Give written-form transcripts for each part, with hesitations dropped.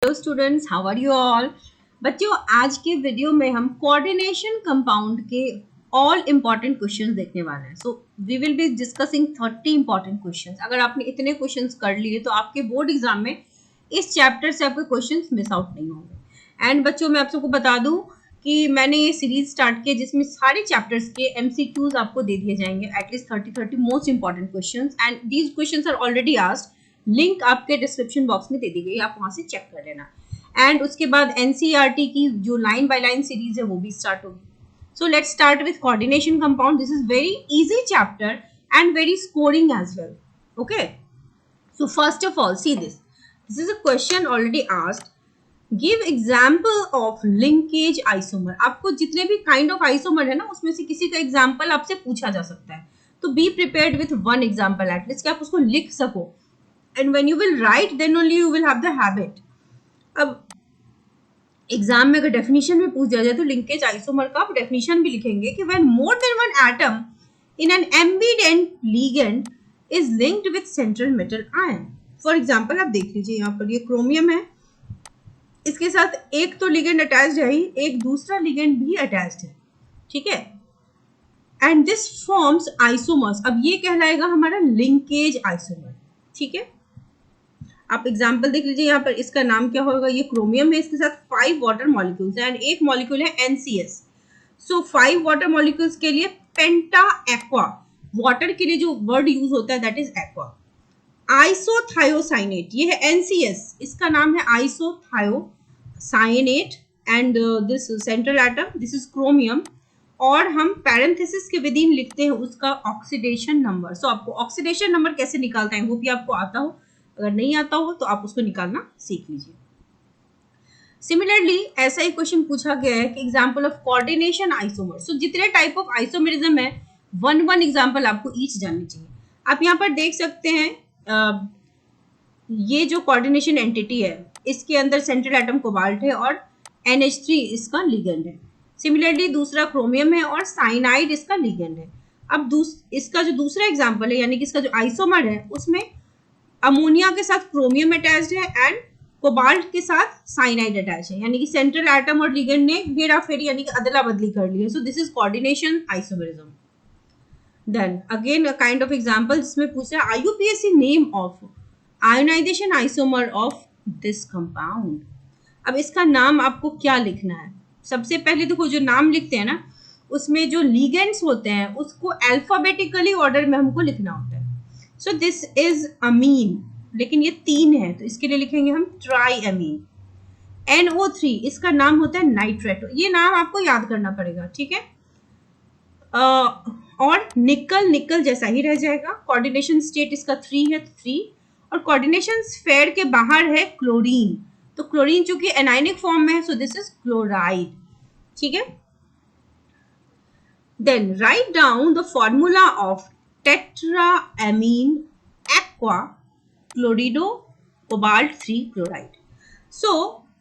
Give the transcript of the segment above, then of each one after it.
Hello students, how are you all. बच्चों, आज के वीडियो में हम कोऑर्डिनेशन कंपाउंड के ऑल इंपॉर्टेंट क्वेश्चंस देखने वाले हैं। So we will be discussing 30 important questions. अगर आपने इतने क्वेश्चंस कर लिए तो आपके बोर्ड एग्जाम में इस चैप्टर से आपके क्वेश्चंस मिस आउट नहीं होंगे। एंड बच्चों, मैं आप सबको बता दूं कि मैंने ये सीरीज स्टार्ट की जिसमें सारे चैप्टर्स के एमसीक्यूज आपको दे दिए जाएंगे, at least 30 most important questions, and these questions are already asked. Link आपके डिस्क्रिप्शन बॉक्स में दे दी गई, आप वहां से चेक कर लेना। एंड उसके बाद एनसीईआरटी की जो लाइन बाय लाइन सीरीज है वो भी स्टार्ट होगी। So let's start with coordination compound. This is very easy chapter and very scoring as well. Okay, so first of all see this is a question already asked. Give example of linkage isomer. आपको जितने भी kind of isomer है ना, उसमें से किसी का example आपसे पूछा जा सकता है। तो be prepared with one example at least, कि आप उसको लिख सको। And when you will write then only you will have the habit. अब एग्जाम में अगर डेफिनेशन में पूछ दिया जाए तो लिंकेज आइसोमर का आप डेफिनेशन भी लिखेंगे कि when more than one atom in an ambient ligand is linked with central metal ion. For example आप देख लीजिए, यहाँ पर ये क्रोमियम है, इसके साथ एक तो लिगेंड अटैच्ड है ही, एक दूसरा लिगेंड भी अटैच्ड है, ठीक है। And this forms isomers. अब ये कहलाएगा हमारा लिंकेज आइसोमर, ठीक है। आप एग्जाम्पल देख लीजिए, यहाँ पर इसका नाम क्या होगा। ये क्रोमियम है, इसके साथ 5 वाटर मॉलिक्यूल्स हैं एंड एक मॉलिक्यूल है NCS। सो 5 वाटर मॉलिक्यूल्स के लिए पेंटा एक्वा, वाटर के लिए जो वर्ड यूज होता है दैट इज एक्वा। आइसोथायोसाइनेट, ये है NCS, इसका नाम है isothiocyanate. And this central atom this is chromium, और हम पैरेंथेसिस के विद इन लिखते हैं उसका ऑक्सीडेशन नंबर। सो आपको ऑक्सीडेशन नंबर कैसे निकालते हैं वो भी आपको आता हो, अगर नहीं आता हो तो आप उसको निकालना सीख लीजिए। सिमिलरली ऐसा ही क्वेश्चन पूछा गया है कि एग्जांपल ऑफ कोऑर्डिनेशन आइसोमर। सो जितने टाइप ऑफ आइसोमेरिज्म है वन एग्जांपल आपको ईच जाननी चाहिए। आप यहाँ पर देख सकते हैं, ये जो कोऑर्डिनेशन एंटिटी है इसके अंदर सेंट्रल एटम कोबाल्ट है और NH3 इसका लिगेंड है। सिमिलरली दूसरा क्रोमियम है और साइनाइड इसका लिगेंड है। अब इसका जो दूसरा एग्जाम्पल है, यानी कि इसका जो आइसोमर है, उसमें अमोनिया के साथ क्रोमियम अटैच्ड है एंड कोबाल्ट के साथ साइनाइड अटैच है, यानी कि सेंट्रल एटम और लिगेंड ने हेरा फेरी यानी कि अदला बदली कर ली है। So this is coordination isomerism. Then again a kind of example जिसमें पूछा है IUPAC name of ionization isomer of this compound. अब इसका नाम आपको क्या लिखना है। सबसे पहले देखो, जो नाम लिखते हैं ना, उसमें जो लिगेंड्स होते हैं उसको अल्फाबेटिकली ऑर्डर में हमको लिखना होता है। सो दिस इज अमीन, लेकिन ये 3 है तो इसके लिए लिखेंगे हम ट्राई अमीन। NO3 इसका नाम होता है नाइट्रेट, ये नाम आपको याद करना पड़ेगा, ठीक है। और निकल जैसा ही रह जाएगा। कोऑर्डिनेशन स्टेट इसका 3 है तो 3, और कोऑर्डिनेशन स्फेयर के बाहर है क्लोरीन, तो क्लोरीन चूंकि एनायनिक फॉर्म में है सो दिस इज क्लोराइड, ठीक है। Then write down the formula of tetraammine aqua chlorido cobalt 3 chloride. So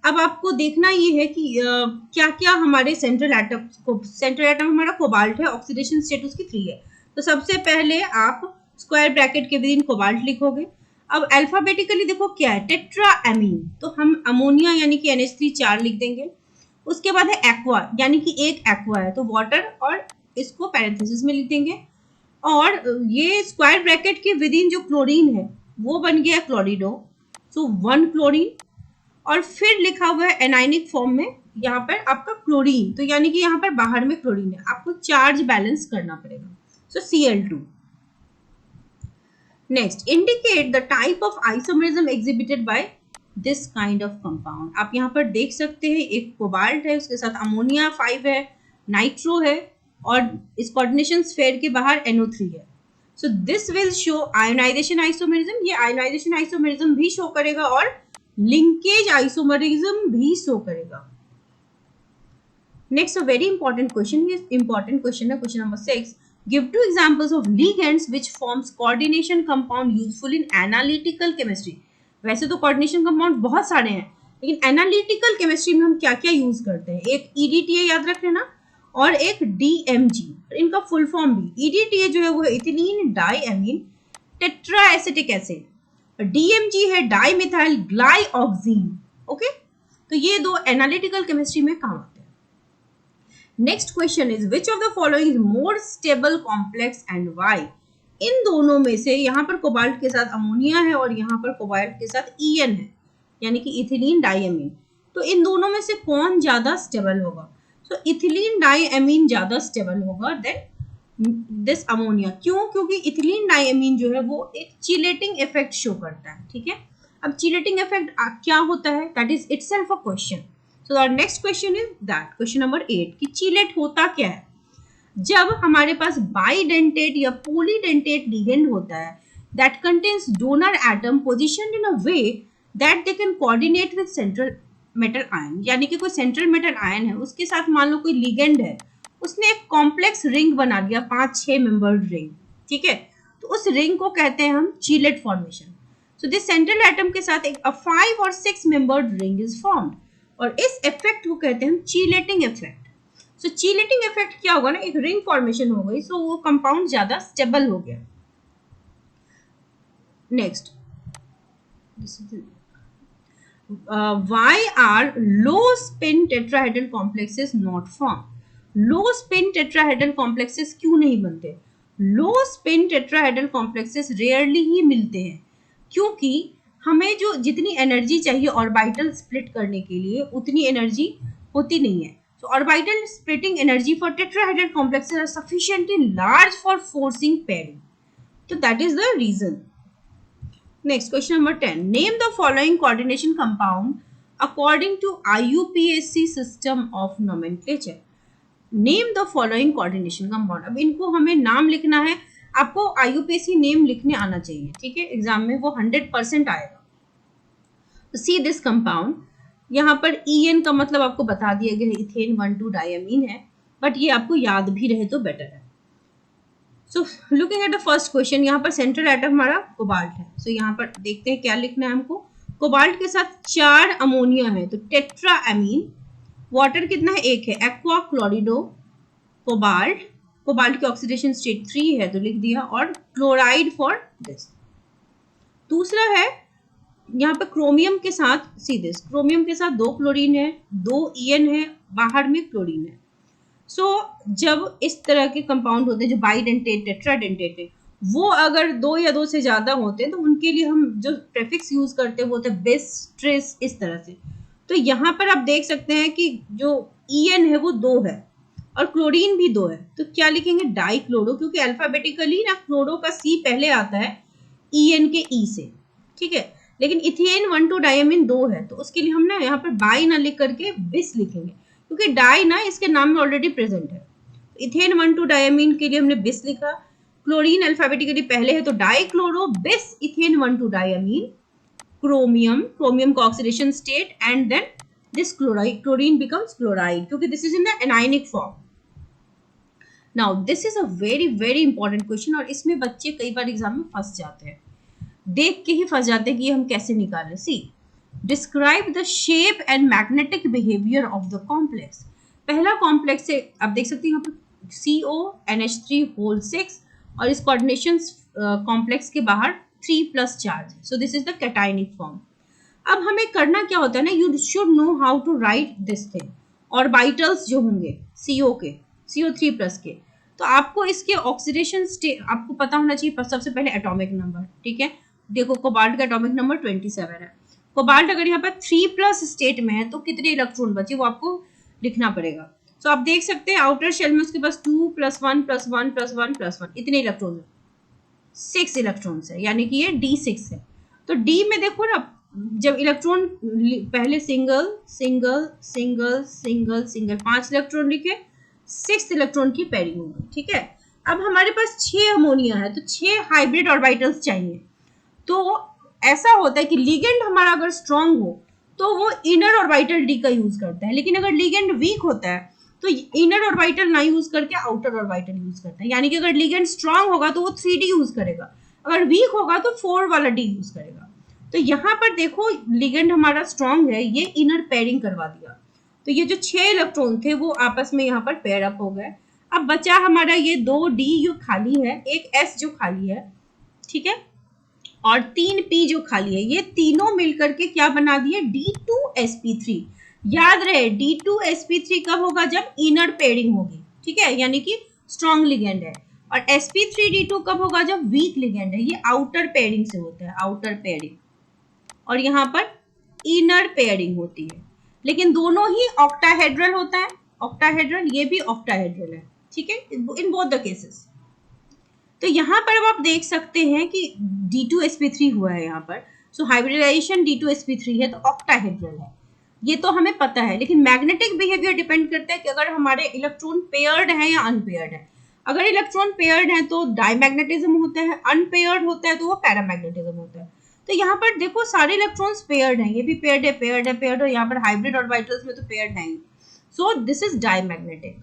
अब आपको देखना ये है कि क्या क्या हमारे सेंट्रल एटम हमारा कोबाल्ट है, ऑक्सीडेशन स्टेट उसकी 3 है। तो सबसे पहले आप स्क्वायर ब्रैकेट के विद इन कोबाल्ट लिखोगे। अब अल्फाबेटिकली देखो क्या है, टेट्राएमीन, तो हम अमोनिया यानी कि NH3 4 लिख देंगे। उसके बाद है एक्वा, यानी कि एक एक्वा है तो वाटर, और इसको पैरेंथेसिस में लिख देंगे। और ये स्क्वायर ब्रैकेट के विद इन जो क्लोरीन है वो बन गया क्लोरिडो, सो 1 क्लोरीन, और फिर लिखा हुआ है एनायनिक फॉर्म में यहाँ पर आपका क्लोरीन, तो यानी कि यहाँ पर बाहर में क्लोरीन है, आपको चार्ज बैलेंस करना पड़ेगा। सो Cl2। Next, indicate the type of isomerism exhibited by this kind of compound. आप यहाँ पर देख सकते हैं एक कोबाल्ट है, उसके साथ अमोनिया 5 है, नाइट्रो है, और इस कोऑर्डिनेशन स्फेयर के बाहर NO3 है। So this will show ionization isomerism, ये आयोनाइजेशन आइसोमेरिज्म भी शो करेगा और लिंकेज आइसोमेरिज्म भी शो करेगा। Next, a very important question, ये इंपॉर्टेंट क्वेश्चन है, question number 6। Give 2 examples of ligands which forms coordination compound useful in analytical chemistry. वैसे तो कोऑर्डिनेशन कंपाउंड बहुत सारे हैं, लेकिन एनालिटिकल केमिस्ट्री में हम क्या क्या यूज करते हैं। एक EDTA याद रख लेना, और एक DMG, इनका फुल फॉर्म भी। EDTA जो है वो है ethylene diamine tetraacetic acid, DMG है डाई मिथाइल ग्लाइऑक्सीन, ओके, तो ये दो एनालिटिकल केमिस्ट्री में काम आते हैं। Next question is which of the following is more stable complex and why. इन दोनों में से यहाँ पर कोबाल्ट के साथ अमोनिया है और यहाँ पर कोबाल्ट के साथ EN है, यानी कि इथिलीन डाइअमीन। तो इन दोनों में से कौन ज्यादा स्टेबल होगा? सो इथिलीन डाइअमीन ज्यादा स्टेबल होगा देन दिस अमोनिया। क्यों? क्योंकि इथिलीन डाइअमीन जो है वो एक चिलेटिंग इफेक्ट शो करता है, ठीक है। अब चिलेटिंग इफेक्ट क्या होता है, that is itself a question. So our next question is that question number 8 कि चिलेट होता क्या है। जब हमारे पास बाइडेंटेट या पॉलीडेंटेट लिगेंड होता है that contains donor atom positioned in a way that they can coordinate with central metal ion, यानी कि कोई सेंट्रल मेटल आयन है उसके साथ मान लो कोई लिगेंड है, उसने एक कॉम्प्लेक्स रिंग बना दिया, 5-6 मेंबर्ड रिंग, ठीक है। तो उस रिंग को कहते हैं हम chelate formation. So this central atom के साथ एक 5 और 6 मेंबर्ड रिंग इज फॉर्म्ड और इस इफेक्ट को कहते हैं हम चिलेटिंग इफेक्ट। सो चिलेटिंग इफेक्ट क्या होगा ना, एक रिंग फॉर्मेशन हो गई, सो वो कंपाउंड ज्यादा स्टेबल हो गया। Next, why are low spin tetrahedral complexes not formed? Low spin tetrahedral complexes क्यों नहीं बनते? Low spin tetrahedral complexes rarely ही मिलते हैं, क्योंकि हमें जो जितनी एनर्जी चाहिए ऑर्बिटल स्प्लिट करने के लिए उतनी एनर्जी होती नहीं है। So orbital splitting energy for tetrahedral complexes are sufficiently large for forcing pairing. So that is the reason. Next, question number 10. Name the following coordination compound according to IUPAC system of nomenclature. Name the following coordination compound. अब इनको हमें नाम लिखना है, आपको IUPAC name लिखने आना चाहिए, ठीक है, एग्जाम में वो 100% आएगा। See this compound. यहाँ पर EN का मतलब आपको बता दिया गया है, इथेन 1,2 डाइअमीन है, बट ये आपको याद भी रहे तो बेटर है। So looking at the first question, यहाँ पर सेंट्रल एटम हमारा कोबाल्ट है। सो यहाँ पर देखते हैं क्या लिखना है हमको। कोबाल्ट के साथ 4 अमोनिया है, तो टेट्रा अमीन। वाटर कितना है? 1 है, एक्वा क्लोरिडो कोबाल्ट। कोबाल्ट की ऑक्सीडेशन स्टेट 3 है तो लिख दिया, और क्लोराइड फॉर दिस। दूसरा है यहाँ पे क्रोमियम के साथ, सी दिस, क्रोमियम के साथ 2 क्लोरीन है, 2 EN है, बाहर में क्लोरीन है। सो जब इस तरह के कंपाउंड होते हैं जो बाइडेंटेट टेट्राडेंटेट है, वो अगर 2 या 2 से ज्यादा होते हैं तो उनके लिए हम जो प्रेफिक्स यूज करते हैं वो होता है बिस, ट्रिस, इस तरह से। तो यहाँ पर आप देख सकते हैं कि जो EN है वो 2 है और क्लोरीन भी 2 है, तो क्या लिखेंगे? डाई क्लोरो, क्योंकि अल्फाबेटिकली ना क्लोरो का C पहले आता है EN के E से, ठीक है। लेकिन इथेन 1,2 डाइअमीन 2 है, तो उसके लिए हम ना यहाँ पर बाई ना लिख करके बिस लिखेंगे, क्योंकि डाई ना इसके नाम में ऑलरेडी प्रेजेंट है। इथेन 1,2 डाइअमीन के लिए हमने बिस लिखा, क्लोरीन अल्फाबेटिकली पहले है तो dichloro bis ethane 1,2 diamine chromium, chromium का oxidation state, and then this chloride, chlorine becomes chloride, क्योंकि this is in the anionic form. Now this is a very very important question, और इसमें बच्चे कई बार exam में फंस जाते हैं, देख के ही फंस जाते हैं कि ये हम कैसे निकालें। See, describe the shape and magnetic behaviour of the complex. पहला कॉम्प्लेक्स है, आप देख सकते हैं यहाँ पर CO NH3 6, और इस कोऑर्डिनेशन कॉम्प्लेक्स के बाहर 3+ चार्ज है। So this is the cationic form. अब हमें करना क्या होता है ना, you should know how to write this thing. Orbitals जो होंगे CO के, CO3+ के, तो आपको इसके ऑक्सीडेशन स्टेट आपको पता होना चाहिए। सबसे पहले एटॉमिक नंबर, ठीक है, देखो कोबाल्ट का एटॉमिक नंबर 27 है। कोबाल्ट अगर यहाँ पर 3+ स्टेट में है तो कितने इलेक्ट्रॉन बचे वो आपको लिखना पड़ेगा। सो आप देख सकते हैं आउटर शेल में उसके पास 2 + 1 + 1 + 1 + 1 इतने इलेक्ट्रॉन है, 6 इलेक्ट्रॉन्स है, यानी कि ये D6 है। तो D में देखो ना, जब इलेक्ट्रॉन पहले single single single single single 5 electron लिखे, 6th इलेक्ट्रॉन की पेयरिंग होगी, ठीक है। अब हमारे पास 6 अमोनिया है तो 6 हाइब्रिड ऑर्बिटल्स चाहिए। तो ऐसा होता है कि लिगेंड हमारा अगर स्ट्रांग हो तो वो इनर ऑर्बिटल D का यूज करता है, लेकिन अगर लिगेंड वीक होता है तो इनर ऑर्बिटल ना यूज करके आउटर ऑर्बिटल यूज करता है। यानी कि अगर लिगेंड स्ट्रांग होगा तो वो 3D यूज करेगा, अगर वीक होगा तो 4 वाला D यूज करेगा। तो यहाँ पर देखो लिगेंड हमारा स्ट्रांग है, ये इनर पेयरिंग करवा दिया, तो ये जो 6 इलेक्ट्रॉन थे वो आपस में यहाँ पर पेयर अप हो गए। अब बचा हमारा ये 2 D जो खाली है, एक S जो खाली है, ठीक है। और 3p जो खाली है, ये तीनों मिलकर के क्या बना दिए, D2sp3। याद रहे D2sp3 कब होगा, जब इनर पेयरिंग होगी, ठीक है, यानी कि स्ट्रॉन्ग लिगेंड है। और sp3d2 कब होगा, जब वीक लिगेंड है। ये आउटर पेयरिंग से होता है, आउटर पेयरिंग, और यहाँ पर इनर पेयरिंग होती है। लेकिन दोनों ही ऑक्टाहेड्रल होता है, ऑक्टाहेड्रल, ये भी ऑक्टाहेड्रल है, ठीक है, इन बोथ द केसेस। तो यहाँ पर अब आप देख सकते हैं कि D2sp3 हुआ है यहाँ पर, सो हाइब्रिडाइजेशन D2sp3 है तो ऑक्टाहेड्रल है, ये तो हमें पता है। लेकिन मैग्नेटिक बिहेवियर डिपेंड करता है कि अगर हमारे इलेक्ट्रॉन पेयर्ड है या अनपेयर्ड है। अगर इलेक्ट्रॉन पेयर्ड है तो डायमैग्नेटिज्म होता है, अनपेयर्ड होता है तो वो पैरामैग्नेटिज्म होता है। तो यहाँ पर देखो सारे इलेक्ट्रॉन्स पेयर्ड हैं, ये भी पेयर्ड है, पेयर्ड है, पेयर्ड है, यहाँ पर हाइब्रिड ऑर्बिटल्स में तो पेयर्ड है, सो दिस इज डायमैग्नेटिक।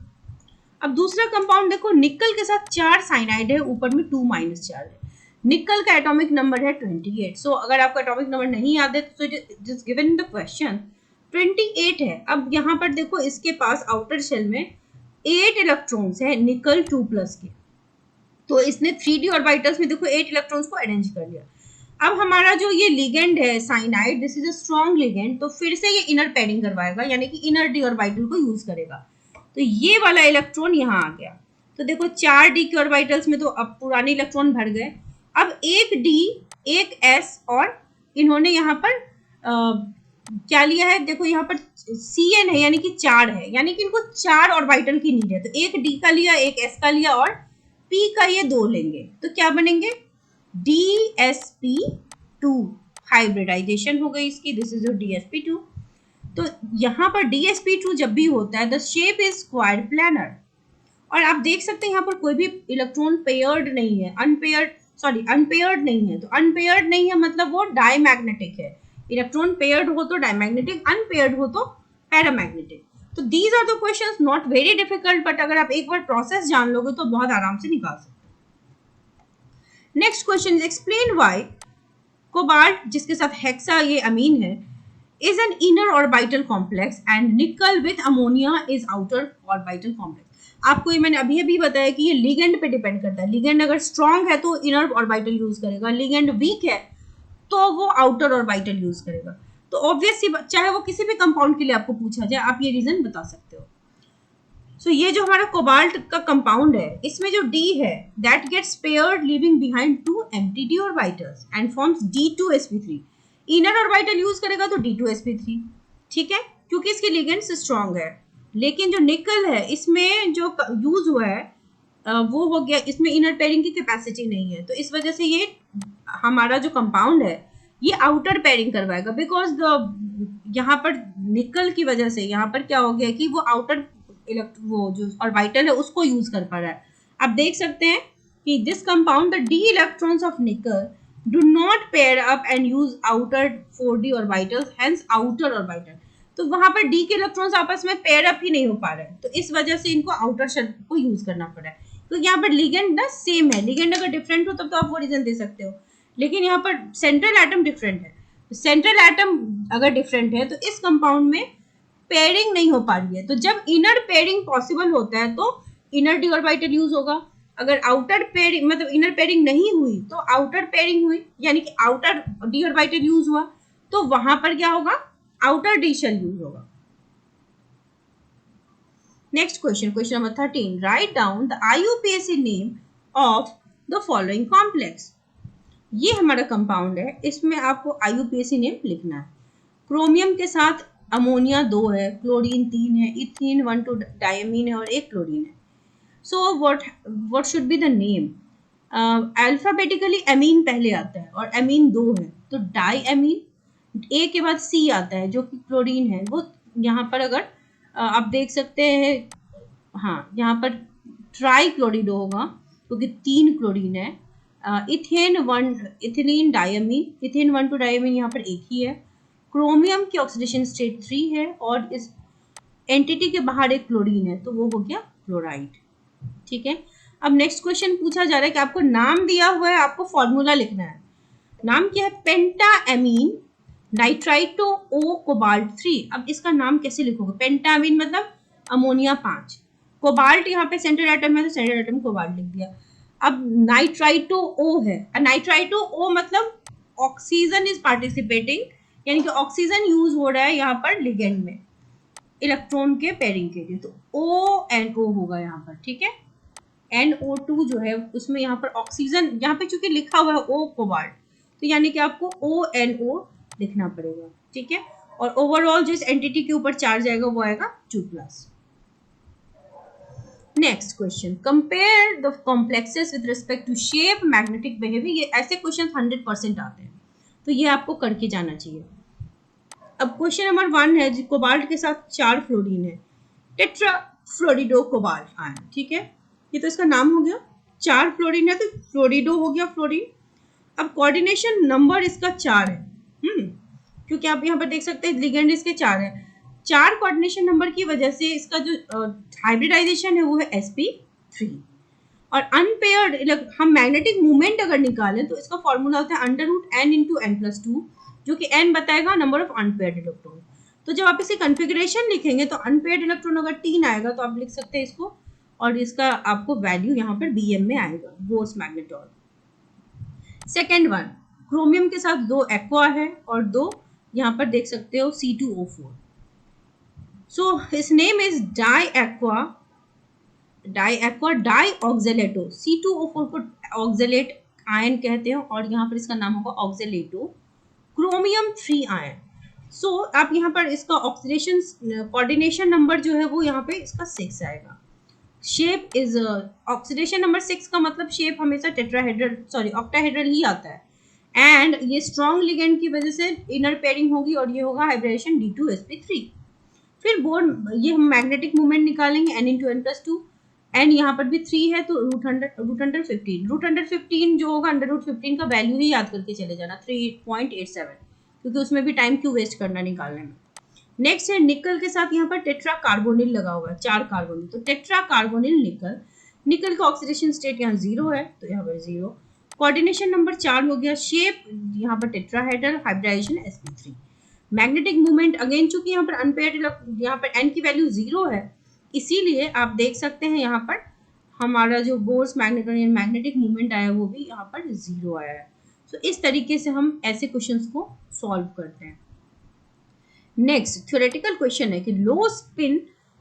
अब दूसरा कंपाउंड देखो, निकल के साथ 4 साइनाइड है, ऊपर में 2 - चार्ज है। निकल का एटॉमिक नंबर है 28। सो अगर आपको एटॉमिक नंबर नहीं याद है तो it is given in the question 28 है। अब यहाँ पर देखो इसके पास आउटर शेल में 8 इलेक्ट्रॉन्स है निकल 2+ के, तो इसने 3d ऑर्बिटल्स में देखो 8 इलेक्ट्रॉन्स को अरेंज कर लिया। अब हमारा जो ये लिगेंड है cyanide, this is a strong ligand, तो फिर से ये इनर पेयरिंग करवाएगा, यानी कि इनर डी ऑर्बिटल को यूज करेगा। तो ये वाला इलेक्ट्रॉन यहाँ आ गया, तो देखो 4 डी के ऑर्बिटल्स में तो अब पुराने इलेक्ट्रॉन भर गए। अब एक डी, एक एस, और इन्होंने यहाँ पर क्या लिया है, देखो यहाँ पर Cn है, यानी कि 4 है, यानी कि इनको 4 ऑर्बिटल की नीड है। तो एक डी का लिया, एक एस का लिया, और पी का ये 2 लेंगे, तो क्या बनेंगे, DsP2। हाइब्रिडाइजेशन हो गई इसकी, दिस इज योर DsP2। तो यहाँ पर DsP2 जब भी होता है the shape is square planar. और आप देख सकते हैं यहाँ पर कोई भी इलेक्ट्रॉन पेयर्ड नहीं है, अनपेयर्ड नहीं है। तो अनपेयर्ड नहीं है मतलब वो डायमैग्नेटिक है। इलेक्ट्रॉन पेयर्ड हो तो डायमैग्नेटिक, अनपेयर्ड हो तो पैरामैग्नेटिक। तो these are the questions, not very difficult, but अगर आप एक बार प्रोसेस जान लोगे तो बहुत आराम से निकाल सकते हो। Next question is explain why cobalt, जिसके साथ हेक्सा ये अमीन है, is an inner orbital complex and nickel with ammonia is outer orbital complex। आपको ये मैंने अभी बताया कि ये लिगेंड पे डिपेंड करता है। लिगेंड अगर स्ट्रॉन्ग है तो इनर ऑर्बिटल यूज करेगा, लिगेंड वीक है तो वो आउटर ऑर्बिटल यूज करेगा। तो ऑब्वियसली चाहे वो किसी भी कंपाउंड के लिए आपको पूछा जाए, आप ये रीजन बता सकते हो। सो ये जो हमारा कोबाल्ट का कंपाउंड है, इसमें जो D है that gets paired leaving behind 2 empty d orbitals and forms D2sp3। Inner orbital use करेगा तो D2sp3, ठीक है, क्योंकि इसकी लिगेंड्स स्ट्रॉन्ग है। लेकिन जो निकल है इसमें जो यूज हुआ है वो हो गया, इसमें इनर पेयरिंग की कैपेसिटी नहीं है, तो इस वजह से ये हमारा जो कंपाउंड है ये आउटर पेयरिंग करवाएगा। बिकॉज यहाँ पर निकल की वजह से यहाँ पर क्या हो गया कि वो आउटर वो जो ऑर्बिटल है उसको यूज कर पा रहा है। आप देख सकते हैं कि this compound the d electrons of निकल do not pair up and use outer 4d orbitals, hence outer orbital। तो वहां पर d के इलेक्ट्रॉन्स आपस में पेयर अप ही नहीं हो पा रहे हैं, तो इस वजह से इनको आउटर शेल को यूज करना पड़ा है। तो यहाँ पर लिगेंड ना सेम है, लिगेंड अगर डिफरेंट हो तब तो आप वो रीजन दे सकते हो, लेकिन यहाँ पर सेंट्रल एटम डिफरेंट है। सेंट्रल एटम अगर डिफरेंट है तो इस कंपाउंड में पेयरिंग नहीं हो पा रही है। तो जब इनर पेयरिंग पॉसिबल होता है तो इनर डी ऑर्बिटल यूज होगा, अगर आउटर पेयरिंग मतलब इनर पेयरिंग नहीं हुई तो आउटर पेयरिंग हुई, यानी कि आउटर डी ऑर्बिटल यूज हुआ, तो वहां पर क्या होगा, आउटर डी शेल यूज होगा। Next question, question number 13, right down the IUPAC name of the following complex. ये हमारा कंपाउंड है, इसमें आपको IUPAC नेम लिखना है। क्रोमियम के साथ अमोनिया 2 है, क्लोरीन 3 है, इथीन 1,2 डायमीन है और 1 क्लोरीन है। So what should be the name? Alphabetically amine पहले आता है और amine 2 है, तो डाईएमीन, A के बाद C आता है जो कि क्लोरीन है। वो यहाँ पर अगर आप देख सकते हैं, हाँ यहाँ पर ट्राईक्लोरिडो होगा क्योंकि 3 क्लोरीन है। इथेनीन डायमीन, इथेन 1,2 डायमीन यहाँ पर एक ही है। क्रोमियम की ऑक्सीडेशन स्टेट 3 है और इस एंटिटी के बाहर एक क्लोरीन है, तो वो हो गया क्लोराइड, ठीक है। अब नेक्स्ट क्वेश्चन पूछा जा रहा है कि आपको नाम दिया हुआ है, आपको फॉर्मूला लिखना है। नाम क्या है, पेंटाएमीन नाइट्राइटो ओ कोबाल्ट 3। अब इसका नाम कैसे लिखोगे, पेंटाएमीन मतलब अमोनिया 5, कोबाल्ट यहाँ पे सेंट्रल एटम है तो सेंट्रल एटम कोबाल्ट लिख दिया। अब नाइट्राइटो ओ है, नाइट्राइटो ओ मतलब ऑक्सीजन इज पार्टिसिपेटिंग, यानी कि ऑक्सीजन यूज हो रहा है यहाँ पर लिगेंड में इलेक्ट्रॉन के पेयरिंग के लिए, तो ONO होगा यहाँ पर, ठीक है। NO2 जो है उसमें यहाँ पर ऑक्सीजन, यहाँ पे चूंकि लिखा हुआ है O कोबाल्ट, तो यानी कि आपको ONO लिखना पड़ेगा, ठीक है। और ओवरऑल जिस एंटिटी के ऊपर चार्ज आएगा वो आएगा 2+। Next question, compare the complexes with respect to shape, magnetic behaviour. ये ऐसे क्वेश्चन 100% आते हैं, तो ये आपको करके जाना चाहिए। अब क्वेश्चन नंबर 1 है, कोबाल्ट के साथ 4 फ्लोरीन है, टेट्रा फ्लोरिडो कोबाल्ट आयन, ठीक है। ये तो इसका नाम हो गया, 4 फ्लोरीन है तो फ्लोरिडो हो गया फ्लोरीन। अब कोऑर्डिनेशन नंबर इसका 4 है, क्योंकि आप यहाँ पर देख सकते हैं लिगेंड इसके 4 है। 4 कोऑर्डिनेशन नंबर की वजह से इसका जो हाइब्रिडाइजेशन है वो है sp3। और अनपेयर्ड, हम मैग्नेटिक मूवमेंट अगर निकालें तो इसका फॉर्मूला होता है √n × n+2, जो कि n बताएगा नंबर ऑफ अनपेयर्ड इलेक्ट्रॉन। तो जब आप इसे कन्फिग्रेशन लिखेंगे तो अनपेयर्ड इलेक्ट्रॉन अगर 3 आएगा तो आप लिख सकते हैं इसको, और इसका आपको वैल्यू यहाँ पर Bm में आएगा, bourse magneton. Second one, chromium के साथ 2 एक्वा है और 2 यहाँ पर देख सकते हो C2O4। So his name is diaqua dioxalato. C2O4 को ऑक्जेलेट आयन कहते हैं और यहाँ पर इसका नाम होगा ऑक्जेलेटो क्रोमियम 3 आयन। सो आप यहाँ पर इसका ऑक्सीडेशन कोऑर्डिनेशन नंबर जो है वो यहाँ पे इसका 6 आएगा। शेप इज ऑक्सीडेशन नंबर 6 का मतलब शेप हमेशा टेट्राहेड्रल ऑक्टाहेड्रल ही आता है। एंड ये स्ट्रॉन्ग लिगेंड की वजह से इनर पेयरिंग होगी और ये होगा हाइब्रिडेशन D2sp3। फिर बोर्ड, ये हम मैग्नेटिक मूवमेंट निकालेंगे n × n+2, एंड यहाँ पर भी 3 है तो √15 जो होगा √15 का वैल्यू ही याद करके चले जाना, 3.87, क्योंकि उसमें भी टाइम क्यों वेस्ट करना निकालने में। नेक्स्ट है निकल के साथ यहाँ पर टेट्रा कार्बोनिल लगा हुआ है, 4 कार्बोनिल, तो टेट्रा कार्बोनिल निकल। निकल का ऑक्सीडेशन स्टेट यहाँ 0 है तो यहाँ पर 0। कोऑर्डिनेशन नंबर 4 हो गया। शेप यहाँ पर tetrahedral, hybridization sp3। Magnetic movement again चूंकि यहाँ पर अनपेयर्ड, यहाँ पर n की वैल्यू 0 है, इसीलिए आप देख सकते हैं यहाँ पर हमारा जो बोर्स मैग्नेटोनियन मैग्नेटिक मूवमेंट आया वो भी यहाँ पर 0 आया है। तो इस तरीके से हम ऐसे क्वेश्चंस को सॉल्व करते हैं। नेक्स्ट थ्योरेटिकल क्वेश्चन है कि low spin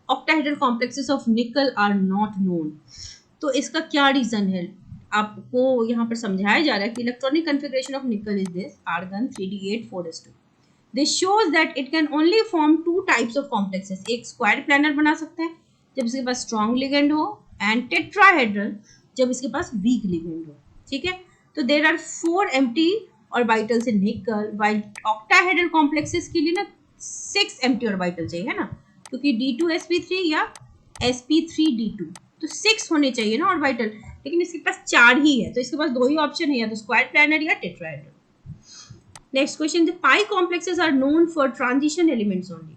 octahedral complexes of nickel are not known. तो इसका क्या रीजन है, आपको यहाँ पर समझाया जा रहा है कि electronic configuration of nickel is this, argon 3d8 4s2। This shows that it can only form 2 types of complexes. एक स्क्वायर प्लानर बना सकता है जब इसके पास स्ट्रॉन्ग लिगेंड हो, एंड टेट्राहेड्रल जब इसके पास वीक लिगेंड हो, ठीक है। तो there are 4 empty orbitals in nickel, while octahedral complexes के लिए ना 6 एम्प्टी ऑर्बिटल चाहिए, है ना, क्योंकि D2sp3 या sp3d2, तो 6 होने चाहिए ना ऑर्बिटल, लेकिन इसके पास 4 ही है, तो इसके पास 2 ही ऑप्शन है, या तो स्क्वायर प्लानर या tetrahedral. Next question, the pi complexes are known for transition elements only.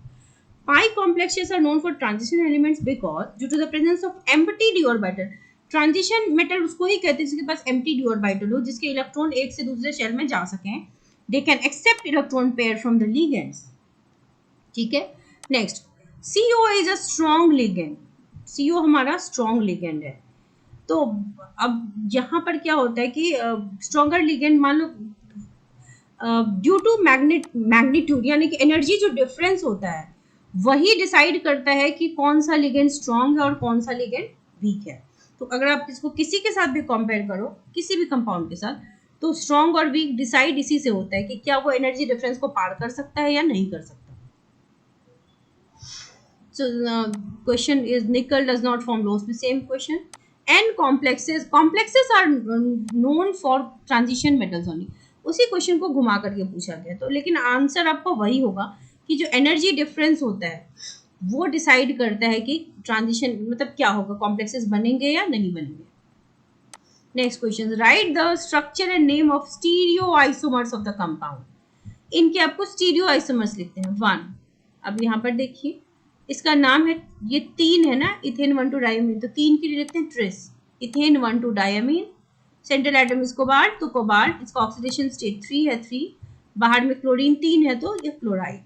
Pi complexes are known for transition elements because due to the presence of empty d orbital, transition metal उसको ही कहते हैं जिसके पास empty d orbital हो, जिसके electron एक से दूसरे shell में जा सकें। They can accept electron pair from the ligands, ठीक है। Next, CO is a strong ligand। CO हमारा स्ट्रॉन्ग लिगेंड है। तो अब यहाँ पर क्या होता है कि स्ट्रॉन्गर लिगेंड, मान लो ड्यू टू मैग्नीट्यूड, यानी कि एनर्जी जो डिफरेंस होता है वही डिसाइड करता है कि कौन सा लिगेंड स्ट्रॉन्ग है और कौन सा लिगेंड वीक है। तो अगर आप इसको किसी के साथ भी कंपेयर करो, किसी भी कंपाउंड के साथ, तो स्ट्रॉन्ग और वीक डिसाइड इसी से होता है कि क्या वो एनर्जी डिफरेंस को पार कर सकता है या नहीं कर सकता। So question is nickel does not form low spin, same question. And complexes are known for transition metals only। उसी क्वेश्चन को घुमा करके पूछा गया, तो लेकिन आंसर आपको वही होगा कि जो एनर्जी डिफरेंस होता है वो डिसाइड करता है कि ट्रांजिशन मतलब क्या होगा, कॉम्प्लेक्सेस बनेंगे या नहीं बनेंगे। Next question, right the structure and name of stereo isomers of the compound. इनके आपको स्टीरियो आइसोमर्स लिखते हैं 1। अब यहाँ पर देखिए इसका नाम है, ये 3 है ना, इथेन 1,2 डायमीन, तो 3 के लिए लिखते हैं tris, ethane 1,2 diamine. Central atom is cobalt, तो कोबाल्ट, इसका ऑक्सीडेशन स्टेट 3 है 3, बाहर में क्लोरीन 3 है तो ये क्लोराइड।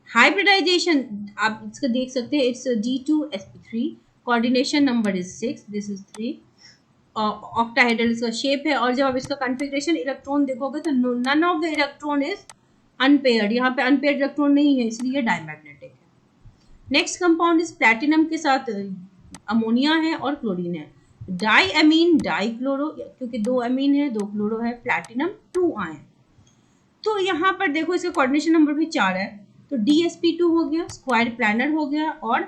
हाइब्रिडाइजेशन आप इसका देख सकते हैं, it's D2sp3, coordination number is 6, this is 3। Octahedral इसका शेप है, और जब आप इसका कॉन्फ़िगरेशन इलेक्ट्रॉन देखोगे तो none of the electron is unpaired, यहाँ पे अनपेयर्ड इलेक्ट्रॉन नहीं है, इसलिए डायमैग्नेटिक है। नेक्स्ट कंपाउंड इज प्लैटिनम के साथ अमोनिया है और क्लोरीन है। डाई अमीन डाई क्लोरो, क्योंकि 2 अमीन है 2 क्लोरो है, प्लैटिनम 2 आयन। तो यहाँ पर देखो इसका कोऑर्डिनेशन नंबर भी 4 है, तो DsP2 हो गया, स्क्वायर प्लानर हो गया, और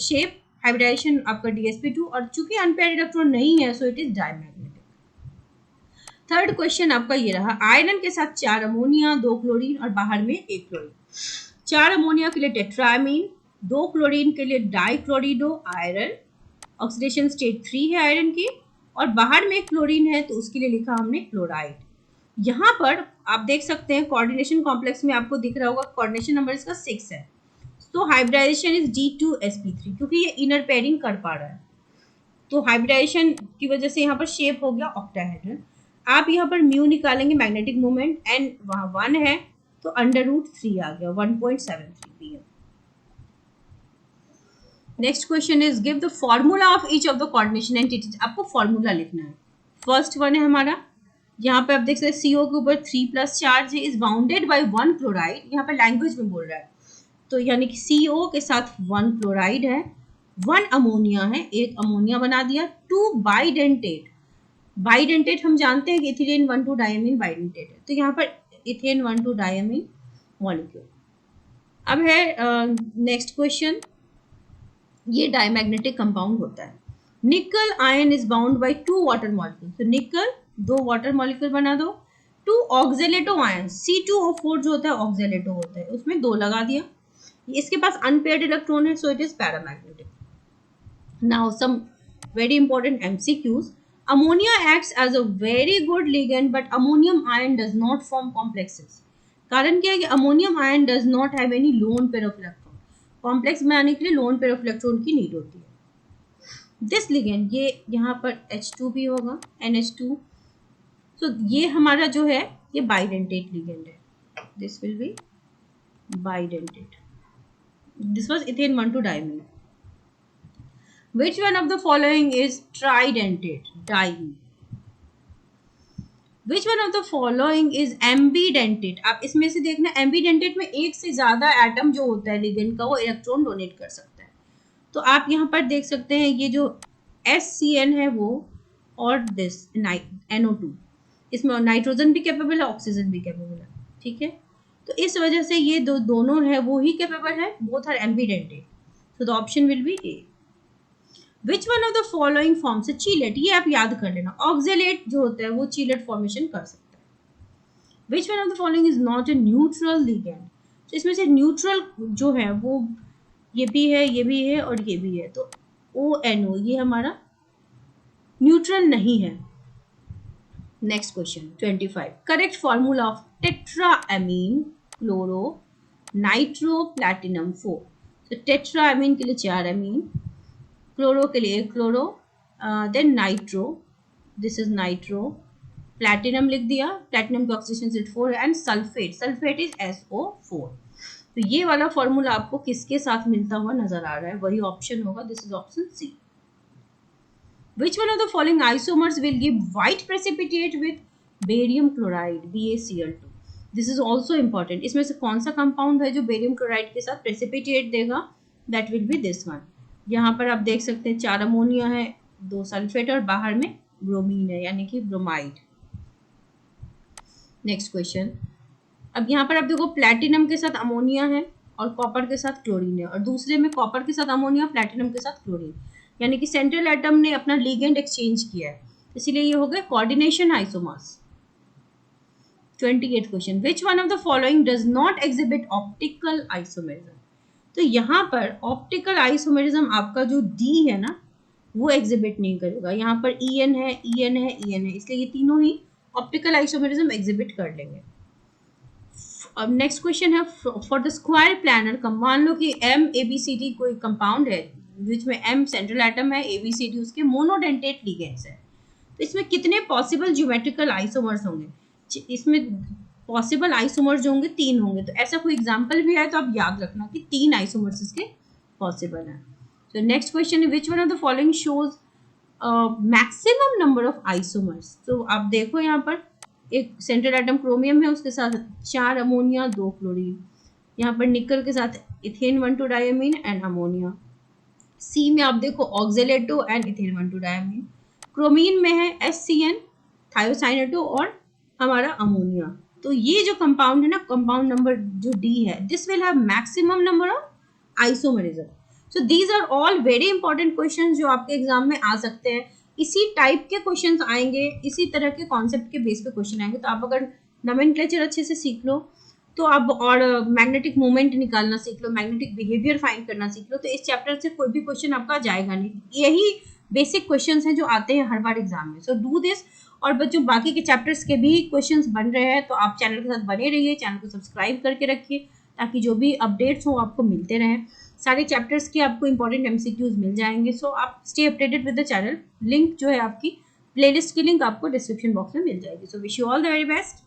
शेप हाइब्रिडाइजेशन आपका DsP2, और चूंकि अनपेयर्ड इलेक्ट्रॉन नहीं है so it is diamagnetic. Third question आपका ये रहा, आयरन के साथ 4 अमोनिया 2 क्लोरीन और बाहर में 1 क्लोरीन। 4 अमोनिया के लिए टेट्रामीन, 2 क्लोरीन के लिए डाइक्लोरिडो आयरन, ऑक्सीडेशन स्टेट 3 है आयरन की, और बाहर में क्लोरीन है तो उसके लिए लिखा हमने क्लोराइड। यहाँ पर आप देख सकते हैं कोऑर्डिनेशन कॉम्प्लेक्स में आपको दिख रहा होगा कोऑर्डिनेशन नंबर इसका 6 है, तो हाइब्रिडाइजेशन इज D2sp3, क्योंकि ये इनर पेयरिंग कर पा रहा है, तो हाइब्रिडाइजेशन की वजह से यहाँ पर शेप हो गया ऑक्टाहेड्रल। आप यहाँ पर म्यू निकालेंगे मैग्नेटिक मोमेंट, एंड वहाँ 1 है तो √3 आ गया 1.73 pm। Next question is give the formula of each of the coordination entities, आपको फॉर्मूला लिखना है। फर्स्ट वन है हमारा, यहाँ पे आप देख सकते हैं CO के ऊपर 3+ चार्ज है, इज बाउंडेड बाय 1 क्लोराइड, यहाँ पे लैंग्वेज में बोल रहा है, तो यानी कि CO के साथ 1 क्लोराइड है, 1 अमोनिया है, 1 अमोनिया बना दिया, 2 बाइडेंटेट, बाइडेंटेट हम जानते हैं कि इथिलीन 1,2 डायमीन बाइडेंटेट है, तो यहाँ पर इथेन 1,2 डायमीन मॉलिक्यूल। अब है नेक्स्ट क्वेश्चन, ये डायमैग्नेटिक कंपाउंड होता है। निकल ion is bound by 2 water molecule, तो निकल 2 वाटर मॉलिक्यूल बना दो, 2 ऑक्जेलेटो आयन, C2O4 जो होता है ऑक्जेलेटो होता है, उसमें 2 लगा दिया, इसके पास अनपेयर्ड इलेक्ट्रॉन है so it is paramagnetic. Now some very important MCQs, ammonia acts as a very good ligand but ammonium ion does not form complexes। कारण क्या है कि ammonium ion does not have any lone pair of electron, complex बनाने के लिए lone pair of electron की need होती है। दिस लिगेंड, ये यहाँ पर H2 भी होगा NH2, तो ये हमारा जो है ये बाइडेंटेट लिगेंड है, this will be bidentate. This was ethane 1,2 diamine. Which one of the following is tridentate diene? Which one of the following is ambidentate? आप इसमें से देखना, ambidentate में एक से ज्यादा एटम जो होता है लिगेंड का वो इलेक्ट्रॉन डोनेट कर सकता है, तो आप यहाँ पर देख सकते हैं ये जो SCN है वो, और दिस NO2, इसमें नाइट्रोजन भी कैपेबल है ऑक्सीजन भी कैपेबल है, ठीक है, तो इस वजह से ये दोनों है वो ही कैपेबल है, both are ambidentate, so the option will be A। Which one of the following forms a chelate? ये आप याद कर लेना, ऑक्जेलेट जो होता है वो चीलेट फॉर्मेशन कर सकता है। Which one of the following is not a neutral ligand? तो इसमें से न्यूट्रल जो है वो ये भी है और ये भी है, तो ONO ये हमारा न्यूट्रल नहीं है। Next question 25, correct formula of tetraammine chloro nitro platinum 4। तो टेट्राएमीन के लिए 4 अमीन, क्लोरो के लिए 1 chloro, then nitro, this is nitro, platinum लिख दिया, प्लैटिनम की oxidation state 4 and sulphate, sulphate is SO4। तो ये वाला फॉर्मूला आपको किसके साथ मिलता हुआ नजर आ रहा है, वही ऑप्शन होगा, this is option C। Which one of the following isomers will give white precipitate with barium chloride BaCl2? This is also important। इसमें से कौन सा कंपाउंड है जो बेरियम क्लोराइड के साथ प्रेसिपिटेट देगा, that will be this one। यहाँ पर आप देख सकते हैं 4 अमोनिया है 2 सल्फेट और बाहर में ब्रोमीन है यानी कि ब्रोमाइड। नेक्स्ट क्वेश्चन, अब यहाँ पर आप देखो प्लैटिनम के साथ अमोनिया है और कॉपर के साथ क्लोरीन है, और दूसरे में कॉपर के साथ अमोनिया प्लैटिनम के साथ क्लोरीन, यानी कि सेंट्रल एटम ने अपना लिगेंड एक्सचेंज किया है, इसीलिए ये हो गया coordination isomers. 28 question, which one of the following does not exhibit optical isomerism? तो यहाँ पर ऑप्टिकल आइसोमेरिज्म आपका जो D है ना वो एग्जिबिट नहीं करेगा, यहाँ पर EN है, इसलिए ये तीनों ही ऑप्टिकल आइसोमेरिज्म एग्जिबिट कर लेंगे। अब नेक्स्ट क्वेश्चन है, फॉर द स्क्वायर प्लानर, मान लो कि MABCD कोई कंपाउंड है विच में M सेंट्रल एटम है, ABCD उसके मोनोडेंटेट लिगेंड्स है, तो इसमें कितने पॉसिबल ज्योमेट्रिकल आइसोमर्स होंगे? इसमें पॉसिबल आइसोमर्स जो होंगे 3 होंगे, तो ऐसा कोई एग्जांपल भी है तो आप याद रखना कि 3 आइसोमर्स इसके पॉसिबल हैं। तो नेक्स्ट क्वेश्चन है, which one of the following shows maximum number of isomers. तो आप देखो यहाँ पर एक सेंट्रल एटम क्रोमियम है, उसके साथ 4 अमोनिया 2 क्लोरीन। यहाँ पर निकल के साथ इथेन 1,2 डायमीन एंड अमोनिया। सी में आप देखो ऑक्जेलेटो एंड इथेन 1,2 डायमीन। क्रोमीन में है HCN थायोसाइनेटो और हमारा अमोनिया। तो ये जो कंपाउंड है ना, कंपाउंड नंबर जो डी है, this will have maximum number of isomerism. So these are all very important question जो आपके एग्जाम में आ सकते हैं। इसी टाइप के क्वेश्चन आएंगे, इसी तरह के कॉन्सेप्ट के बेस पे क्वेश्चन आएंगे। तो आप अगर नोमेनक्लेचर अच्छे से सीख लो तो आप, और मैग्नेटिक मूवमेंट निकालना सीख लो, मैग्नेटिक बिहेवियर फाइंड करना सीख लो, तो इस चैप्टर से कोई भी क्वेश्चन आपका जाएगा नहीं। यही बेसिक क्वेश्चंस हैं जो आते हैं हर बार एग्जाम में। So do this. और बच्चों बाकी के चैप्टर्स के भी क्वेश्चंस बन रहे हैं, तो आप चैनल के साथ बने रहिए, चैनल को सब्सक्राइब करके रखिए ताकि जो भी अपडेट्स हो आपको मिलते रहें। सारे चैप्टर्स के आपको इंपॉर्टेंट MCQs मिल जाएंगे। सो आप stay updated with the channel. Link जो है आपकी प्लेलिस्ट की लिंक आपको डिस्क्रिप्शन बॉक्स में मिल जाएगी। So wish you all the very best.